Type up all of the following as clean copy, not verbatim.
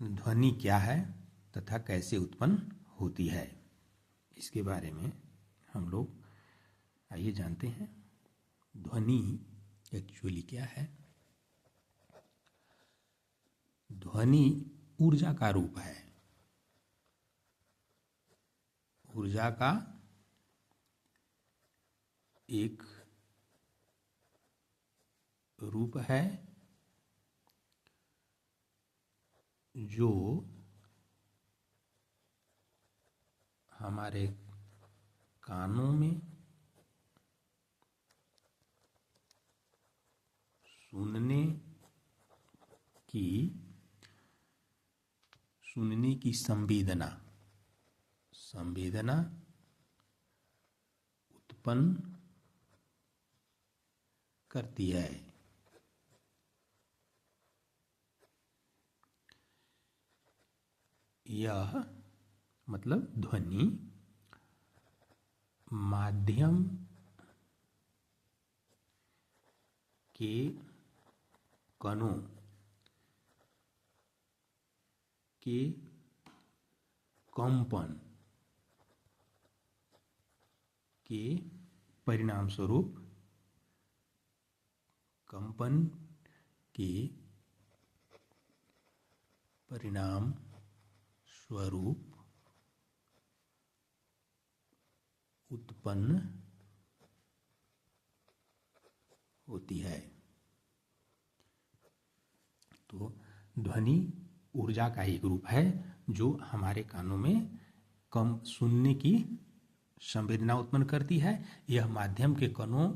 ध्वनि क्या है तथा कैसे उत्पन्न होती है, इसके बारे में हम लोग आइए जानते हैं। ध्वनि एक्चुअली क्या है? ध्वनि ऊर्जा का रूप है। ऊर्जा का एक रूप है जो हमारे कानों में सुनने की संवेदना उत्पन्न करती है। यह मतलब ध्वनि माध्यम के कणों के कंपन के परिणाम स्वरूप उत्पन्न होती है। तो ध्वनि ऊर्जा का एक रूप है जो हमारे कानों में कम सुनने की संवेदना उत्पन्न करती है। यह माध्यम के कणों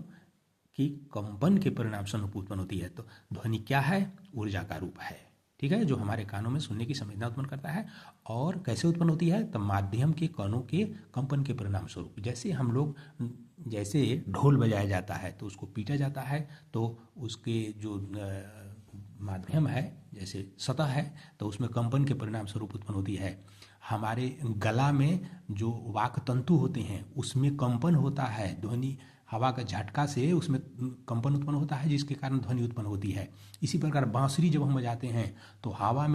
की कंपन के परिणाम स्वरूप उत्पन्न होती है। तो ध्वनि क्या है? ऊर्जा का रूप है, ठीक है, जो हमारे कानों में सुनने की संवेदना उत्पन्न करता है। और कैसे उत्पन्न होती है? तो माध्यम के कणों के कंपन के परिणाम स्वरूप। जैसे ढोल बजाया जाता है तो उसको पीटा जाता है, तो उसके जो माध्यम है, जैसे सतह है, तो उसमें कंपन के परिणाम स्वरूप उत्पन्न होती है। हमारे गला में जो वाक तंतु होते हैं उसमें कंपन होता है, ध्वनि हवा का झटका से उसमें कंपन उत्पन्न होता है, जिसके कारण ध्वनि उत्पन्न होती है। इसी प्रकार बांसुरी जब हम बजाते हैं तो हवा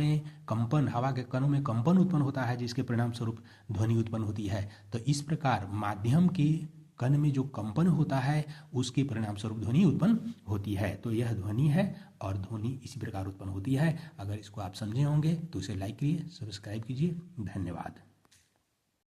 के कणों में कंपन उत्पन्न होता है, जिसके परिणाम स्वरूप ध्वनि उत्पन्न होती है। तो इस प्रकार माध्यम के कण में जो कंपन होता है उसके परिणाम स्वरूप ध्वनि उत्पन्न होती है। तो यह ध्वनि है और ध्वनि इसी प्रकार उत्पन्न होती है। अगर इसको आप समझे होंगे तो इसे लाइक करिए, सब्सक्राइब कीजिए। धन्यवाद।